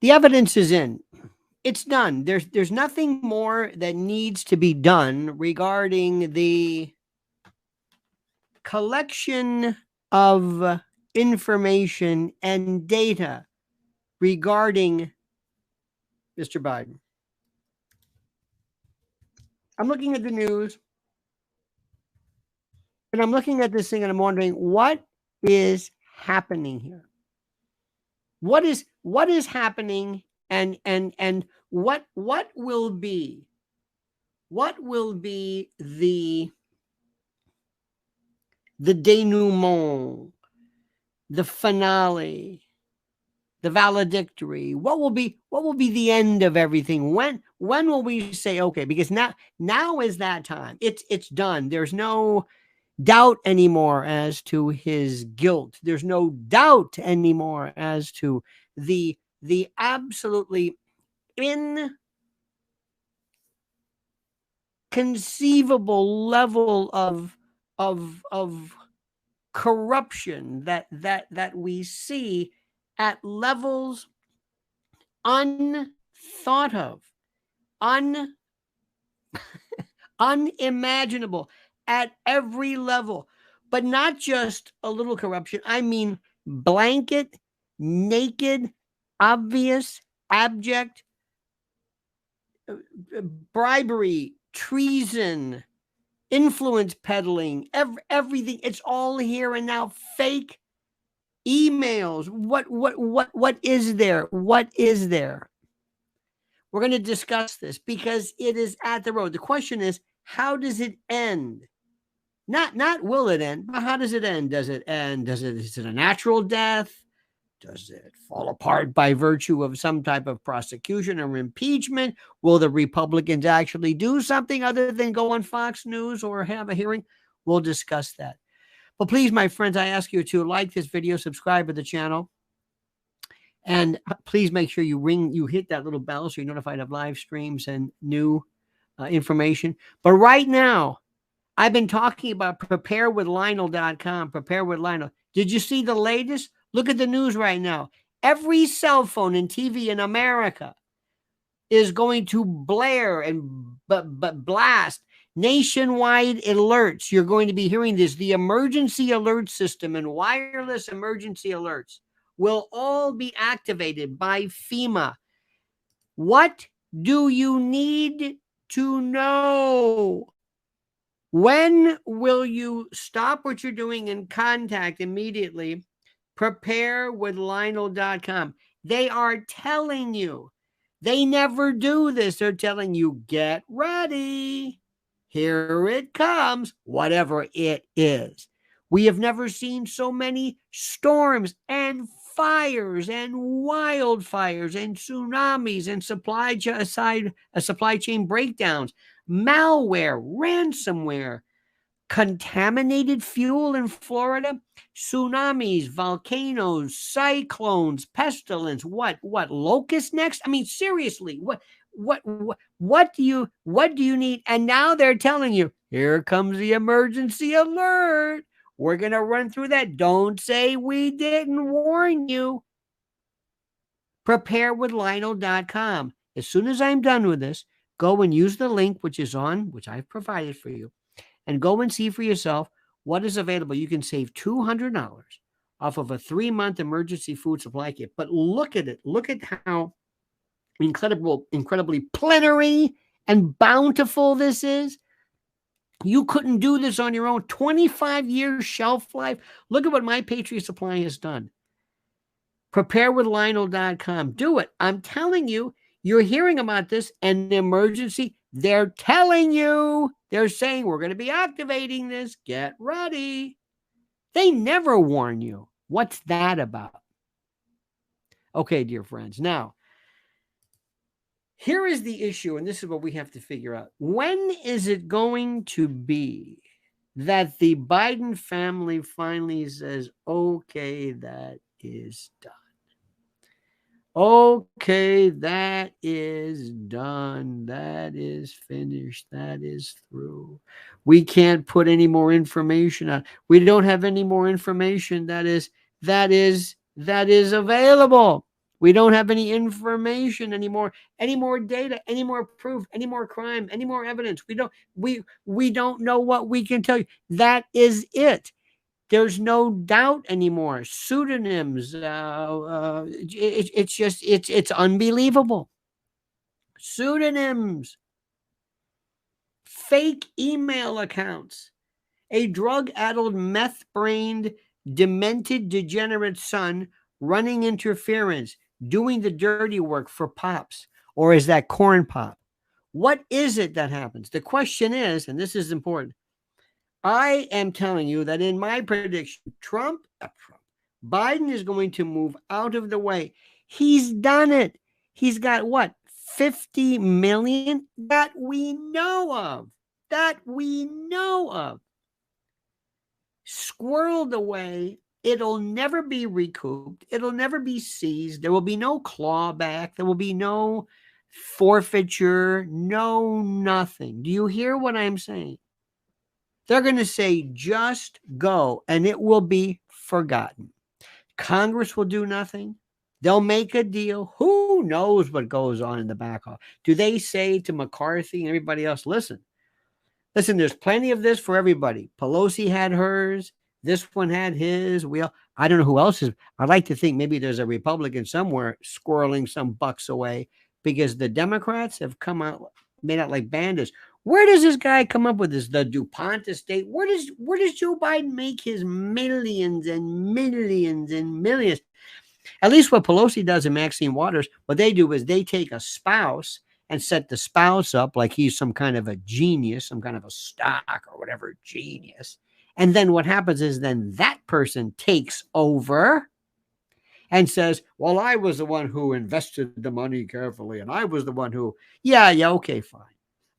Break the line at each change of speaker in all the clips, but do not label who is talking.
The evidence is in. It's done. There's nothing more that needs to be done regarding the collection of information and data regarding Mr. Biden. I'm looking at the news and I'm looking at this thing and I'm wondering what is happening here. What is happening, and what will be the denouement, the finale, the valedictory? What will be the end of everything? When will we say okay? Because now is that time. It's done. There's no doubt anymore as to his guilt. There's no doubt anymore as to the absolutely inconceivable level of corruption that we see at levels unthought of, un unimaginable at every level. But not just a little corruption. I mean blanket, naked, obvious, abject bribery, treason, influence peddling, everything. It's all here and now. Fake emails. What is there? What is there? We're going to discuss this because it is at the road. The question is, how does it end? Not will it end, but how does it end? Does it end? Is it a natural death? Does it fall apart by virtue of some type of prosecution or impeachment? Will the Republicans actually do something other than go on Fox News or have a hearing? We'll discuss that. But please, my friends, I ask you to like this video, subscribe to the channel, and please make sure you hit that little bell so you're notified of live streams and new information. But right now, I've been talking about preparewithlionel.com. Prepare with Lionel. Did you see the latest? Look at the news right now. Every cell phone and TV in America is going to blare and blast nationwide alerts. You're going to be hearing this. The emergency alert system and wireless emergency alerts will all be activated by FEMA. What do you need to know? When will you stop what you're doing and contact immediately preparewithlionel.com? They are telling you. They never do this. They're telling you, get ready. Here it comes, whatever it is. We have never seen so many storms and fires and wildfires and tsunamis and supply chain breakdowns, malware, ransomware, contaminated fuel in Florida, tsunamis, volcanoes, cyclones, pestilence. What locust next? I mean, seriously, what do you need? And now they're telling you, here comes the emergency alert. We're going to run through that. Don't say we didn't warn you. Preparewithlionel.com. As soon as I'm done with this, go and use the link which I've provided for you, and go and see for yourself what is available. You can save $200 off of a 3-month emergency food supply kit. But look at it. Look at how incredibly plenary and bountiful this is. You couldn't do this on your own. 25 years shelf life. Look at what My Patriot Supply has done. Preparewithlionel.com. Do it. I'm telling you, you're hearing about this and the emergency. They're telling you. They're saying we're going to be activating this. Get ready. They never warn you. What's that about? Okay, dear friends. Now, here is the issue, and this is what we have to figure out. When is it going to be that the Biden family finally says, okay, that is done? Okay, that is done. That is finished. That is through. We can't put any more information on. We don't have any more information that is available. We don't have any information anymore, any more data, any more proof, any more crime, any more evidence. We don't know what we can tell you. That is it. There's no doubt anymore. Pseudonyms. It's unbelievable. Pseudonyms, fake email accounts, a drug-addled, meth-brained, demented, degenerate son running interference, doing the dirty work for Pops, or is that Corn Pop? What is it that happens? The question is, and this is important, I am telling you that in my prediction, Biden is going to move out of the way. He's done it. He's got what? 50 million that we know of. Squirreled away. It'll never be recouped. It'll never be seized. There will be no clawback. There will be no forfeiture. No nothing. Do you hear what I'm saying? They're going to say, just go, and it will be forgotten. Congress will do nothing. They'll make a deal. Who knows what goes on in the back office? Do they say to McCarthy and everybody else, listen, there's plenty of this for everybody. Pelosi had hers. This one had his. I don't know who else is. I'd like to think maybe there's a Republican somewhere squirreling some bucks away, because the Democrats have made out like bandits. Where does this guy come up with this? The DuPont estate? Where does Joe Biden make his millions and millions and millions? At least what Pelosi does and Maxine Waters, what they do is they take a spouse and set the spouse up like he's some kind of a genius, some kind of a stock or whatever genius. And then what happens is then that person takes over and says, well, I was the one who invested the money carefully, and I was the one who, yeah, okay, fine.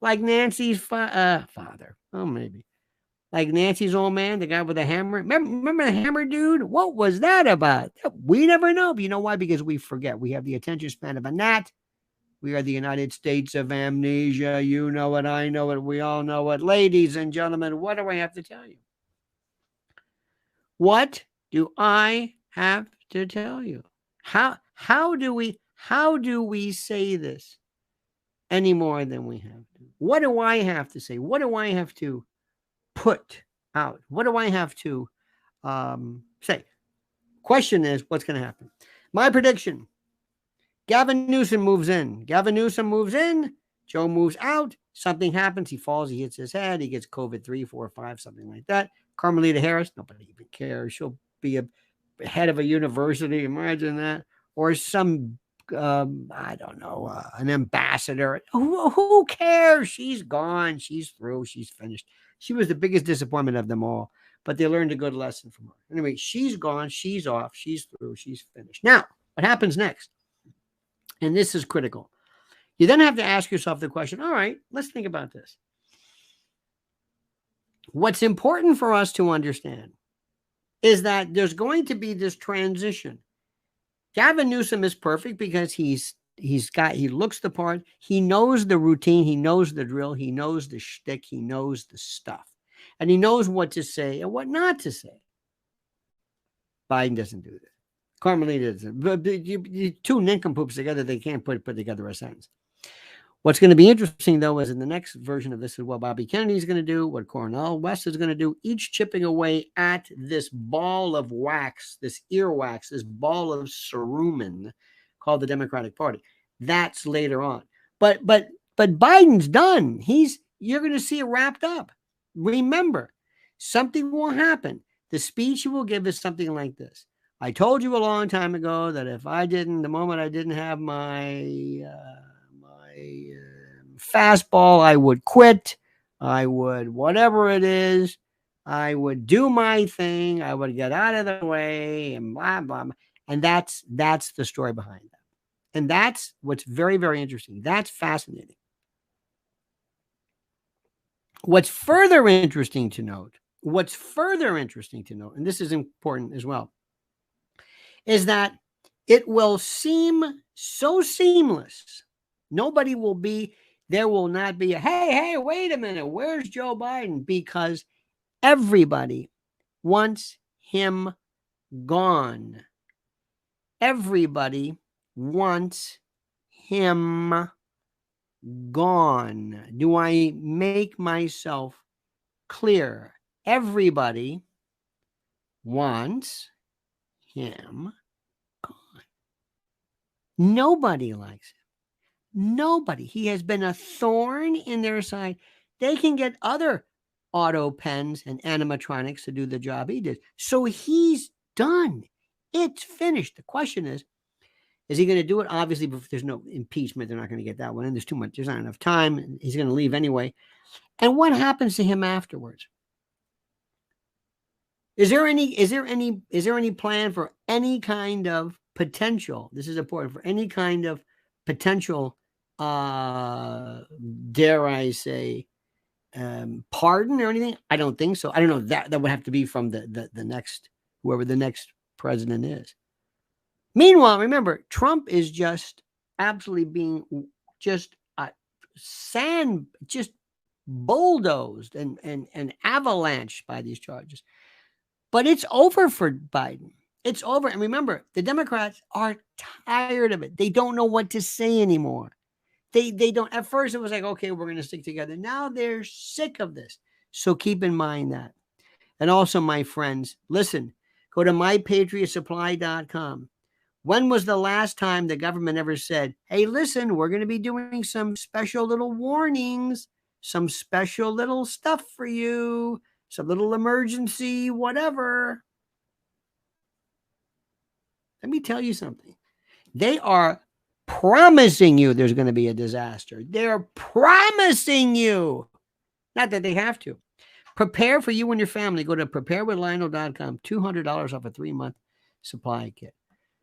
Like Nancy's father. Oh, maybe. Like Nancy's old man, the guy with the hammer. Remember the hammer dude? What was that about? We never know. But you know why? Because we forget. We have the attention span of a gnat. We are the United States of amnesia. You know it. I know it. We all know it. Ladies and gentlemen, what do I have to tell you? What do I have to tell you? How do we say this any more than we have to? What do I have to say? What do I have to put out? What do I have to say? Question is, what's going to happen? My prediction: Gavin Newsom moves in. Joe moves out. Something happens. He falls. He hits his head. He gets COVID 3, 4, 5, something like that. Carmelita Harris, nobody even cares. She'll be a head of a university. Imagine that. Or some, I don't know, an ambassador. Who cares? She's gone. She's through. She's finished. She was the biggest disappointment of them all. But they learned a good lesson from her. Anyway, she's gone. She's off. She's through. She's finished. Now, what happens next? And this is critical. You then have to ask yourself the question, all right, let's think about this. What's important for us to understand is that there's going to be this transition. Gavin Newsom is perfect because he looks the part. He knows the routine. He knows the drill. He knows the shtick. He knows the stuff. And he knows what to say and what not to say. Biden doesn't do that. Carmelita doesn't. But two nincompoops together, they can't put together a sentence. What's going to be interesting, though, is in the next version of this is what Bobby Kennedy is going to do, what Cornel West is going to do, each chipping away at this ball of wax, this earwax, this ball of cerumen called the Democratic Party. That's later on. But Biden's done. You're going to see it wrapped up. Remember, something will happen. The speech he will give is something like this. I told you a long time ago that the moment I didn't have my fastball, I would quit. I would, whatever it is, I would do my thing. I would get out of the way and blah, blah, blah. And that's the story behind that. And that's what's very, very interesting. That's fascinating. What's further interesting to note, and this is important as well, is that it will seem so seamless. There will not be a, hey, wait a minute, where's Joe Biden? Because everybody wants him gone. Everybody wants him gone. Do I make myself clear? Everybody wants him gone. Nobody likes him. Nobody. He has been a thorn in their side. They can get other auto pens and animatronics to do the job he did. So he's done. It's finished. The question is he going to do it? Obviously, if there's no impeachment, they're not going to get that one. And there's too much. There's not enough time. He's going to leave anyway. And what happens to him afterwards? Is there any plan for any kind of potential? This is important, for any kind of potential, dare I say, pardon or anything? I don't think so. I don't know. That would have to be from the next, whoever the next president is. Meanwhile, remember, Trump is just absolutely being just just bulldozed and avalanched by these charges. But it's over for Biden. It's over. And remember, the Democrats are tired of it. They don't know what to say anymore. They don't. At first, it was like, okay, we're going to stick together. Now they're sick of this. So keep in mind that. And also, my friends, listen, go to mypatriotsupply.com. When was the last time the government ever said, hey, listen, we're going to be doing some special little warnings, some special little stuff for you, some little emergency, whatever. Let me tell you something. They are promising you there's going to be a disaster. They're promising you. Not that they have to. Prepare for you and your family. Go to preparewithlionel.com. $200 off a 3-month supply kit.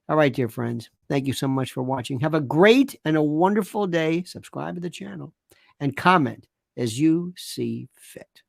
All right, dear friends. Thank you so much for watching. Have a great and a wonderful day. Subscribe to the channel and comment as you see fit.